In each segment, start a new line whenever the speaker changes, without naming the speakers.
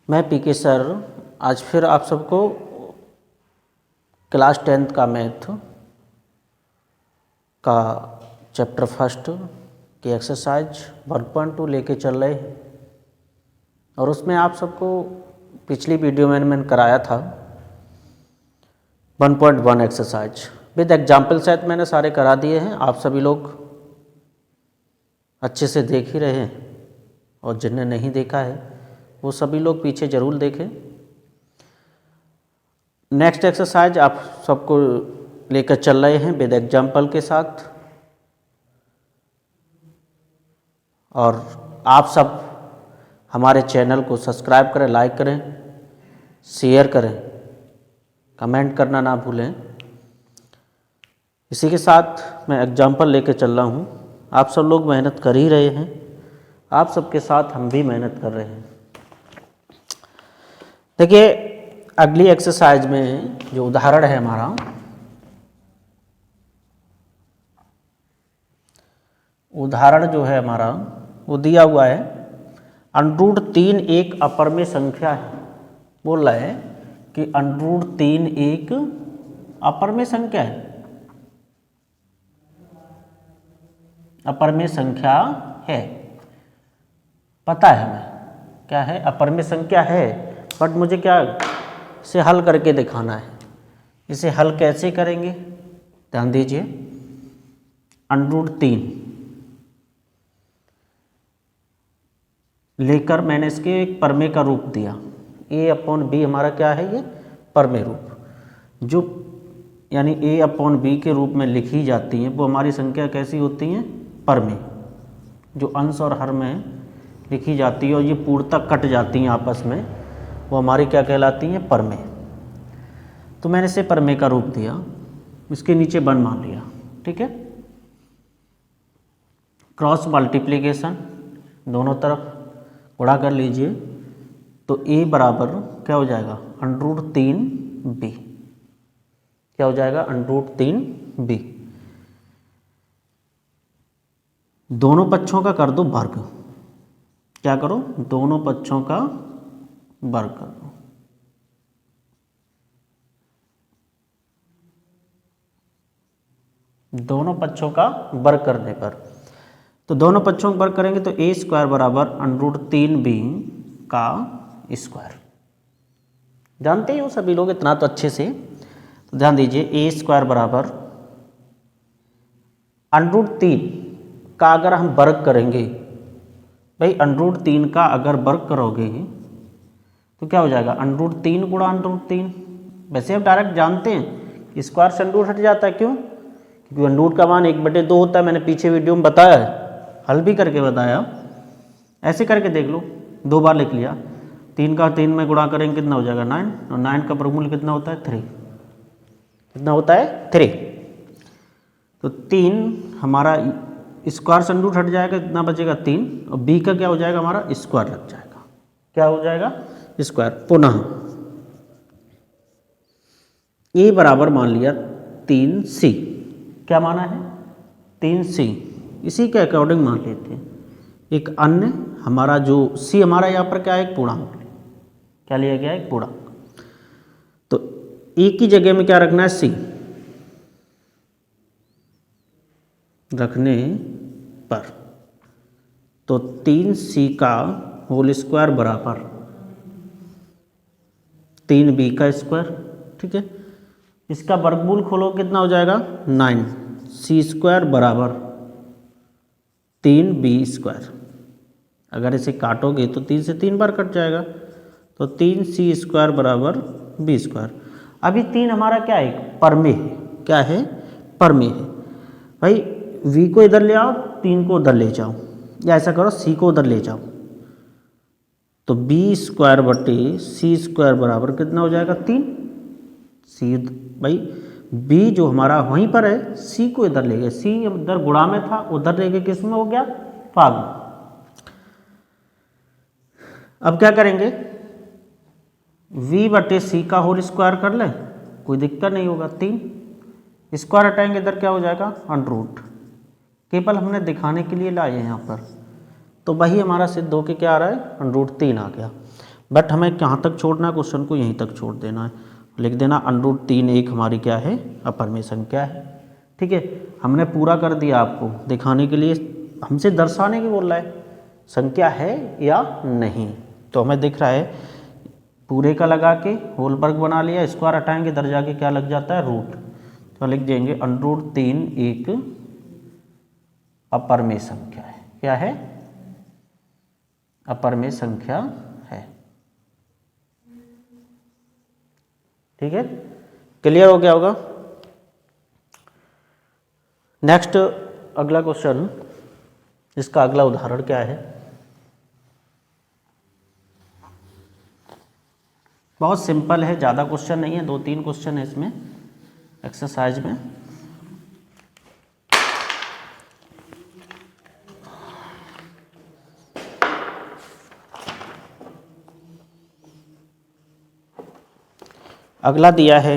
मैं पीके सर आज फिर आप सबको क्लास 10th का मैथ का चैप्टर फर्स्ट की एक्सरसाइज 1.2 लेके चल रहे हैं और उसमें आप सबको पिछली वीडियो में मैंने कराया था 1.1 एक्सरसाइज विद एग्जाम्पल शायद मैंने सारे करा दिए हैं। आप सभी लोग अच्छे से देख ही रहे हैं और जिन्हें नहीं देखा है वो सभी लोग पीछे ज़रूर देखें। नेक्स्ट एक्सरसाइज आप सबको लेकर चल रहे हैं विद एग्जाम्पल के साथ और आप सब हमारे चैनल को सब्सक्राइब करें, लाइक करें, शेयर करें, कमेंट करना ना भूलें। इसी के साथ मैं एग्जाम्पल लेकर चल रहा हूँ। आप सब लोग मेहनत कर ही रहे हैं, आप सबके साथ हम भी मेहनत कर रहे हैं। देखिए अगली एक्सरसाइज में जो उदाहरण है हमारा, उदाहरण जो है हमारा वो दिया हुआ है √3 एक अपरमेय संख्या है। बोल रहा है कि √3 एक अपरमेय संख्या है, अपरमेय संख्या है। पता है हमें क्या है, अपरमेय संख्या है, बट मुझे क्या इसे हल करके दिखाना है। इसे हल कैसे करेंगे ध्यान दीजिए। √3 लेकर मैंने इसके एक परमेय का रूप दिया। a/b हमारा क्या है, ये परमेय रूप, जो यानी a/b के रूप में लिखी जाती हैं वो हमारी संख्या कैसी होती हैं, परमेय, जो अंश और हर में लिखी जाती है और ये पूर्णतः कट जाती हैं आपस में, वो हमारी क्या कहलाती हैं, परमेय। तो मैंने इसे परमेय का रूप दिया, इसके नीचे 1 मान लिया, ठीक है। क्रॉस मल्टीप्लिकेशन दोनों तरफ गुणा कर लीजिए तो a बराबर क्या हो जाएगा, √3b, क्या हो जाएगा, √3b। दोनों पक्षों का कर दो वर्ग, क्या करो, दोनों पक्षों का वर्ग कर दो। दोनों पक्षों का वर्ग करने पर, तो दोनों पक्षों का वर्ग करेंगे तो a² बराबर √3b का स्क्वायर। जानते हो सभी लोग इतना तो अच्छे से, तो ध्यान दीजिए a² बराबर √3 का अगर हम वर्ग करेंगे, भाई √3 का अगर वर्ग करोगे तो क्या हो जाएगा, √3 गुणा √3। वैसे आप डायरेक्ट जानते हैं स्क्वायर से √ हट जाता है, क्यों, क्योंकि √ का मान 1/2 होता है। मैंने पीछे वीडियो में बताया है, हल भी करके बताया। ऐसे करके देख लो, 2 बार लिख लिया। 3 का 3 में गुणा करेंगे कितना हो जाएगा, 9, और 9 का वर्गमूल कितना होता है, 3। कितना होता है, 3। तो 3 हमारा स्क्वायर से √ हट जाएगा, कितना बचेगा, 3, और b का क्या हो जाएगा, हमारा स्क्वायर लग जाएगा, क्या हो जाएगा, स्क्वायर। पुनः a बराबर मान लिया 3c, क्या माना है, 3c, इसी के अकॉर्डिंग मान लेते हैं एक अन्य हमारा जो c हमारा यहाँ पर क्या है, एक पूर्णांक, क्या लिया गया है, एक पूर्णांक। तो a की जगह में क्या रखना है, c रखने पर, तो 3c का होल स्क्वायर बराबर 3b का स्क्वायर, ठीक है। इसका वर्गमूल खोलो, कितना हो जाएगा, 9c² बराबर 3b²। अगर इसे काटोगे तो 3 से 3 बार कट जाएगा, तो 3c² बराबर b²। अभी 3 हमारा क्या है, परमेय है, क्या है, परमेय है। भाई v को इधर ले आओ, 3 को उधर ले जाओ, या ऐसा करो c को उधर ले जाओ, तो b² बटे c² बराबर कितना हो जाएगा, 3। c भाई b जो हमारा वहीं पर है, c को इधर ले गए, c इधर गुणा में था, उधर ले गए किस में हो गया, भाग में। अब क्या करेंगे, v बटे c का होल स्क्वायर कर लें, कोई दिक्कत नहीं होगा। 3 स्क्वायर हटाएंगे, इधर क्या हो जाएगा, √, केवल हमने दिखाने के लिए लाए हैं यहाँ पर, तो वही हमारा सिद्ध होके क्या आ रहा है, √3 आ गया। बट हमें कहाँ तक छोड़ना है, क्वेश्चन को यहीं तक छोड़ देना है, लिख देना √3 एक हमारी क्या है, अपर में संख्या है। ठीक है, हमने पूरा कर दिया आपको दिखाने के लिए, हमसे दर्शाने की बोल रहा है संख्या है या नहीं। तो हमें दिख रहा है पूरे का लगा के होल वर्ग बना लिया, स्क्वायर हटाएंगे इधर जाके क्या लग जाता है, रूट। तो लिख देंगे √3 एक अपर में संख्या है। क्या है, अपर में संख्या है। ठीक है, क्लियर हो गया होगा। नेक्स्ट अगला क्वेश्चन, इसका अगला उदाहरण क्या है, बहुत सिंपल है, ज़्यादा क्वेश्चन नहीं है, 2-3 क्वेश्चन है इसमें एक्सरसाइज में। अगला दिया है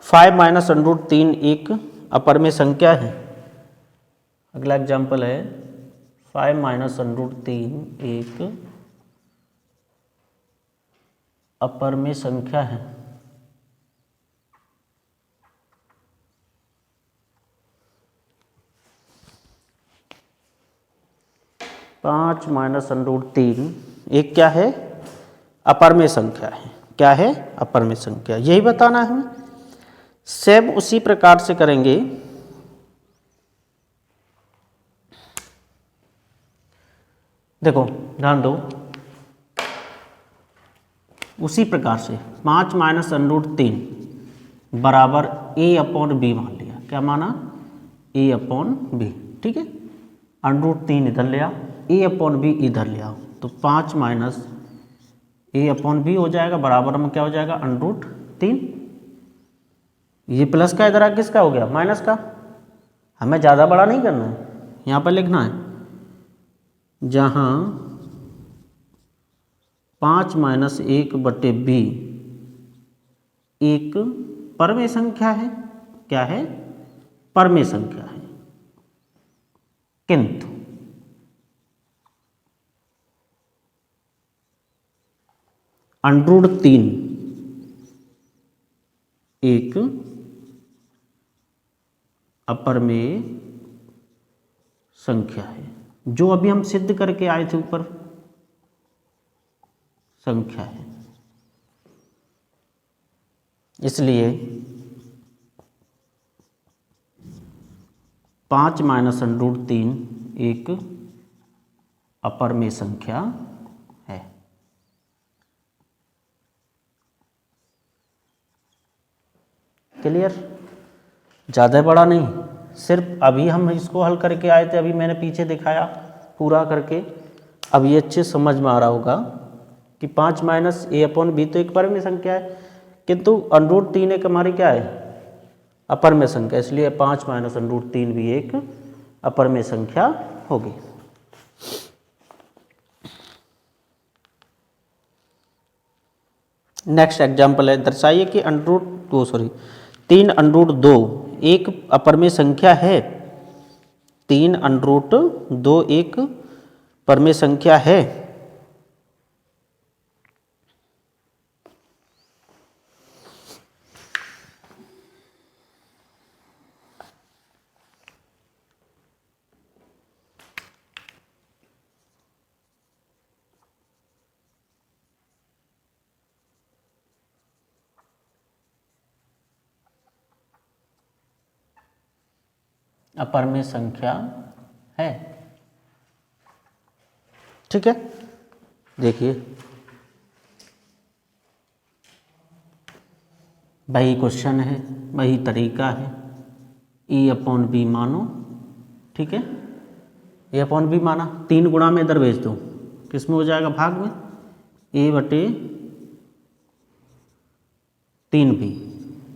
5 - √3 एक अपर में संख्या है। अगला एग्जाम्पल है 5 - √3 एक अपर में संख्या है। पाँच -√3 एक क्या है, अपर में संख्या है। क्या है, अपर में संख्या, यही बताना है हमें। सेम उसी प्रकार से करेंगे, देखो ध्यान दो, उसी प्रकार से 5 - √3 बराबर a/b मान लिया। क्या माना, a/b। ठीक है, √3 इधर ले आओ, a/b इधर ले आओ, तो 5 - a/b हो जाएगा, बराबर में क्या हो जाएगा, √3। ये प्लस का इधर किसका हो गया, माइनस का। हमें ज़्यादा बड़ा नहीं करना है, यहाँ पर लिखना है जहाँ 5 - 1/b एक परमेय संख्या है। क्या है, परमेय संख्या है, किंतु √3 एक अपर में संख्या है, जो अभी हम सिद्ध करके आए थे ऊपर, संख्या है। इसलिए 5 - √3 एक अपर में संख्या है। क्लियर, ज़्यादा बड़ा नहीं, सिर्फ अभी हम इसको हल करके आए थे, अभी मैंने पीछे दिखाया पूरा करके। अब ये अच्छे समझ में आ रहा होगा कि 5 - a/b तो एक परमेय संख्या है, किंतु √3 एक हमारी क्या है, अपर में संख्या, इसलिए 5 - √3 भी एक अपर में संख्या होगी। नेक्स्ट एग्जाम्पल है, दर्शाइए कि 3 √2 एक अपर में संख्या है। 3 √2 एक परमेय संख्या है। अपर में संख्या है। ठीक है, देखिए वही क्वेश्चन है, वही तरीका है, a/b मानो। ठीक है, a/b माना, 3 गुणा में इधर भेज दो, किस में हो जाएगा, भाग में, a/3b,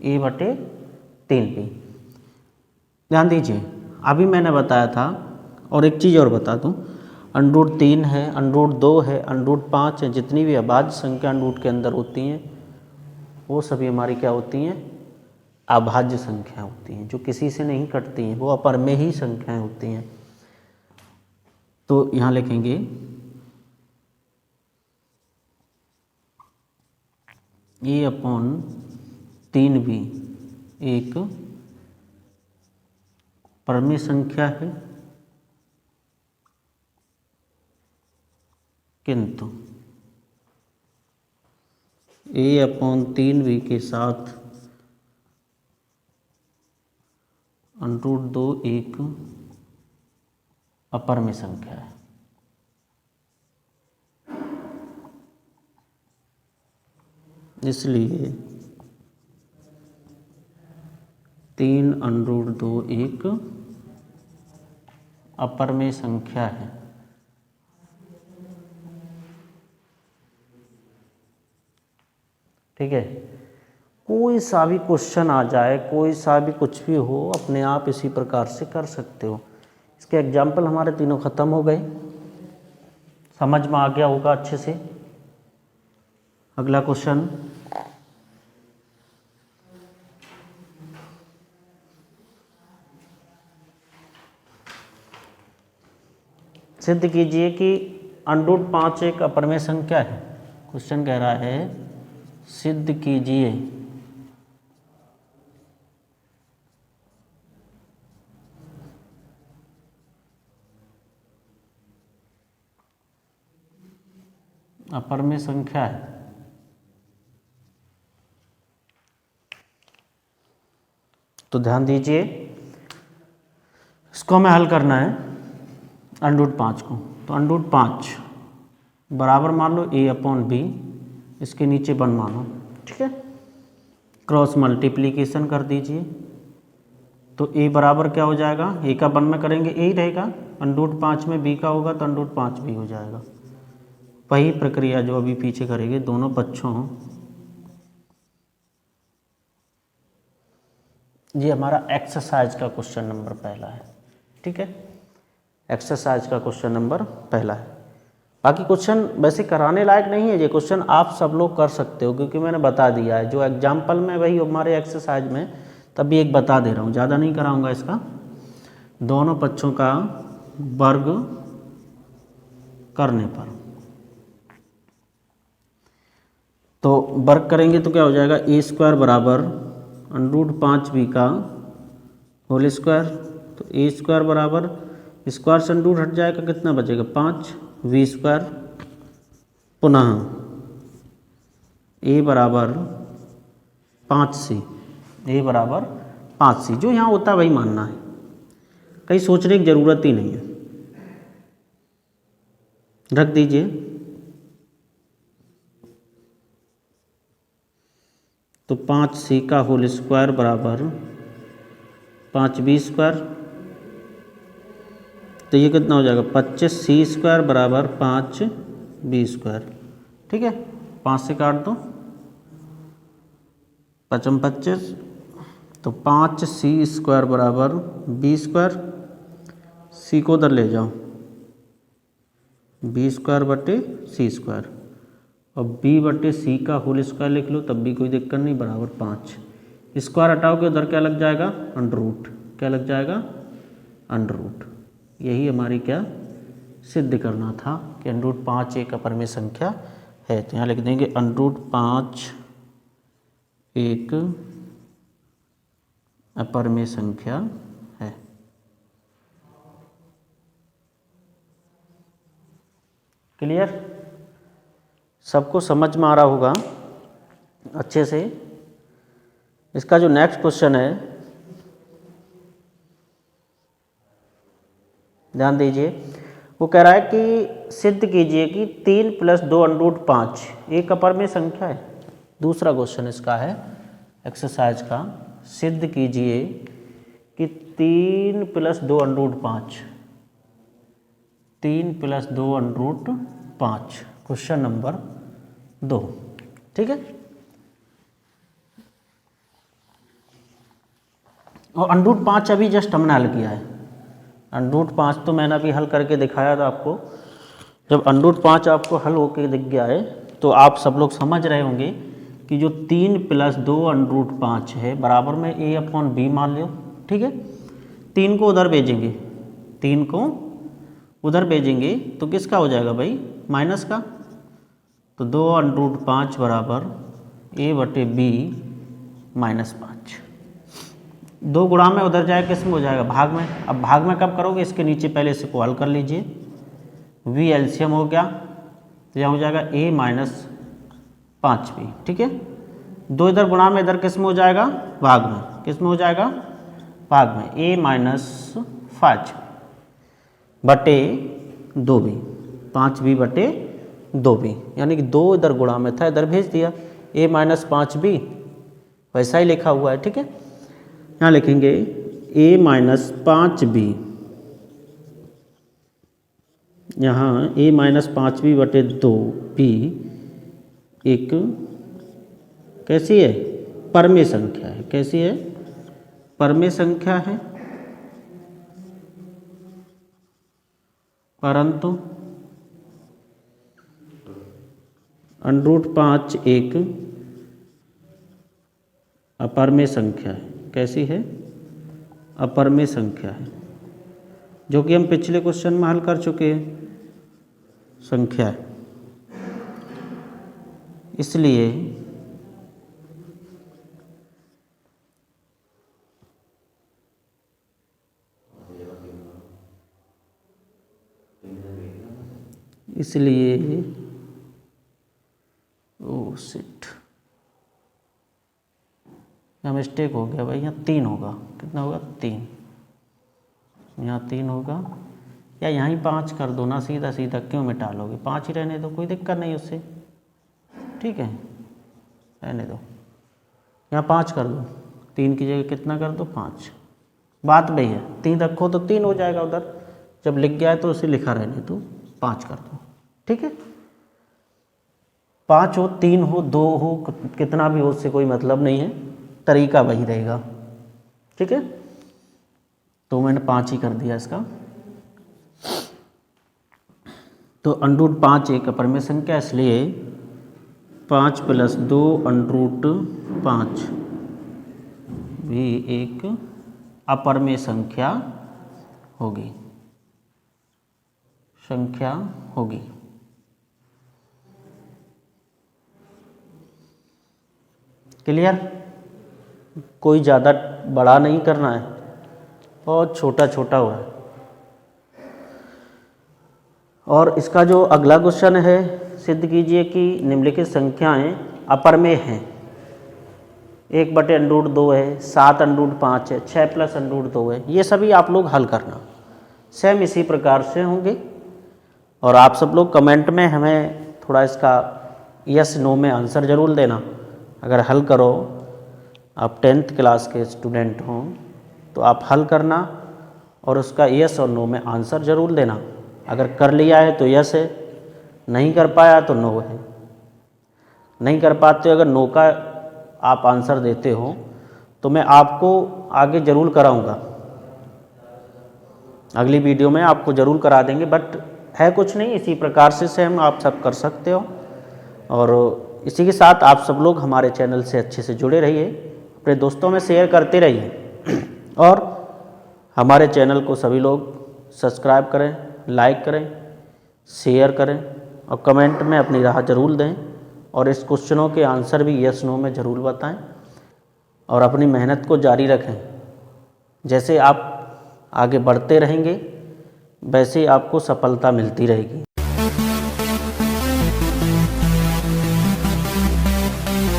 a/3b। ध्यान दीजिए, अभी मैंने बताया था, और एक चीज़ और बता दूं, √3 है, √2 है, √5 है, जितनी भी अभाज्य संख्या √ के अंदर होती हैं वो सभी हमारी क्या होती हैं, अभाज्य संख्या होती हैं, जो किसी से नहीं कटती हैं, वो अपर में ही संख्याएं होती हैं। तो यहाँ लिखेंगे a/3b एक परमेय संख्या है, किंतु a/3b के साथ √2 एक अपरमेय संख्या है। इसलिए 3√2 एक अपरमेय संख्या है। ठीक है, कोई सा भी क्वेश्चन आ जाए, कोई सा भी कुछ भी हो, अपने आप इसी प्रकार से कर सकते हो। इसके एग्जाम्पल हमारे तीनों खत्म हो गए, समझ में आ गया होगा अच्छे से। अगला क्वेश्चन, सिद्ध कीजिए कि √5 एक अपरमेय संख्या है। क्वेश्चन कह रहा है सिद्ध कीजिए अपरमेय संख्या है। तो ध्यान दीजिए, इसको हमें हल करना है √5 को। तो √5 बराबर मान लो a/b, इसके नीचे 1 मानो। ठीक है, क्रॉस मल्टीप्लीकेशन कर दीजिए। तो a बराबर क्या हो जाएगा, a का 1 में करेंगे a ही रहेगा, √5 में b का होगा तो √5 भी हो जाएगा। वही प्रक्रिया जो अभी पीछे करेंगे दोनों पक्षों। ये हमारा एक्सरसाइज का क्वेश्चन नंबर पहला है। ठीक है, एक्सरसाइज का क्वेश्चन नंबर पहला है। बाकी क्वेश्चन वैसे कराने लायक नहीं है, ये क्वेश्चन आप सब लोग कर सकते हो, क्योंकि मैंने बता दिया है जो एग्जाम्पल में वही हमारे एक्सरसाइज में तभी एक बता दे रहा हूँ, ज़्यादा नहीं कराऊंगा इसका। दोनों पक्षों का वर्ग करने पर, तो वर्ग करेंगे तो क्या हो जाएगा, a² बराबर √5b का होल स्क्वायर। तो a² बराबर स्क्वायर से √ हट जाएगा, कितना बचेगा 5v²। पुनः a बराबर 5c, a बराबर 5c, जो यहाँ होता है वही मानना है, कहीं सोचने की ज़रूरत ही नहीं है। रख दीजिए। तो 5c का होल स्क्वायर बराबर 5b²। तो ये कितना हो जाएगा, 25c² बराबर 5b²। ठीक है, 5 से काट दो, 5 25, तो 5c² बराबर b²। c को उधर ले जाओ, b² बटे c², और b/c का होल स्क्वायर लिख लो, तब भी कोई दिक्कत नहीं, बराबर 5। स्क्वायर हटाओगे उधर क्या लग जाएगा, √। क्या लग जाएगा, √। यही हमारी क्या सिद्ध करना था कि √5 एक अपरमेय संख्या है। तो यहाँ लिख देंगे √5 एक अपरमेय संख्या है। क्लियर, सबको समझ में आ रहा होगा अच्छे से। इसका जो नेक्स्ट क्वेश्चन है, ध्यान दीजिए, वो कह रहा है कि सिद्ध कीजिए कि 3 + 2 √5 एक अपरमेय संख्या है। दूसरा क्वेश्चन इसका है एक्सरसाइज का, सिद्ध कीजिए कि 3 + 2 √5, 3 + 2 √5, क्वेश्चन नंबर 2। ठीक है, और √5 अभी जस्ट हमने हल किया है। √5 तो मैंने अभी हल करके दिखाया था आपको। जब √5 आपको हल होके दिख गया है तो आप सब लोग समझ रहे होंगे कि जो 3 + 2 √5 है बराबर में a/b मान लो। ठीक है, 3 को उधर भेजेंगे, 3 को उधर भेजेंगे तो किसका हो जाएगा भाई, माइनस का। तो 2√5 बराबर a/b -5। 2 गुणा में उधर जाए किस में हो जाएगा, भाग में। अब भाग में कब करोगे, इसके नीचे पहले इसे को हल कर लीजिए। v एलसीएम हो गया तो यहाँ हो जाएगा a - 5b, ठीक है। 2 इधर गुणा में इधर किस में हो जाएगा, भाग में। किस में हो जाएगा, भाग में। a - 5 बटे 2b, 5b बटे 2b, यानी कि 2 इधर गुणा में था, इधर भेज दिया। a - 5b वैसा ही लिखा हुआ है, ठीक है। यहाँ लिखेंगे a - 5b, यहाँ a - 5b बटे 2b एक कैसी है, परमेय संख्या है। कैसी है, परमेय संख्या है। परंतु √5 एक अपरमेय संख्या है। कैसी है, अपरमेय संख्या है, जो कि हम पिछले क्वेश्चन में हल कर चुके हैं, संख्या है। इसलिए ओ शिट, यहाँ मिस्टेक हो गया भाई, यहाँ 3 होगा। कितना होगा, 3। यहाँ 3 होगा, या यहीं 5 कर दो ना, सीधा सीधा क्यों मिटा लोगे, 5 ही रहने दो, कोई दिक्कत नहीं उससे, ठीक है, रहने दो। यहाँ 5 कर दो, 3 की जगह कितना कर दो, 5। बात वही है, 3 रखो तो 3 हो जाएगा उधर, जब लिख गया है तो उसे लिखा रहने दो, 5 कर दो, ठीक है। 5 हो, 3 हो, 2 हो, कितना भी हो, उससे कोई मतलब नहीं है, तरीका वही रहेगा, ठीक है। तो मैंने 5 ही कर दिया इसका। तो √5 एक अपरमेय संख्या, इसलिए 5 + 2 √5 भी एक अपरमेय संख्या होगी, क्लियर। कोई ज़्यादा बड़ा नहीं करना है, बहुत छोटा छोटा हुआ है। और इसका जो अगला क्वेश्चन है, सिद्ध कीजिए कि निम्नलिखित संख्याएं अपरमेय हैं। 1/√2 है, 7√5 है, 6 + √2 है। ये सभी आप लोग हल करना, सेम इसी प्रकार से होंगे। और आप सब लोग कमेंट में हमें थोड़ा इसका यस नो में आंसर ज़रूर देना। अगर हल करो, आप 10th क्लास के स्टूडेंट हों तो आप हल करना और उसका यस और नो में आंसर ज़रूर देना। अगर कर लिया है तो यस है, नहीं कर पाया तो नो है। नहीं कर पाते अगर नो का आप आंसर देते हो तो मैं आपको आगे ज़रूर कराऊंगा, अगली वीडियो में आपको ज़रूर करा देंगे। बट है कुछ नहीं, इसी प्रकार से सेम आप सब कर सकते हो। और इसी के साथ आप सब लोग हमारे चैनल से अच्छे से जुड़े रहिए, अपने दोस्तों में शेयर करते रहिए और हमारे चैनल को सभी लोग सब्सक्राइब करें, लाइक करें, शेयर करें और कमेंट में अपनी राय ज़रूर दें। और इस क्वेश्चनों के आंसर भी यस नो में ज़रूर बताएं और अपनी मेहनत को जारी रखें। जैसे आप आगे बढ़ते रहेंगे वैसे आपको सफलता मिलती रहेगी।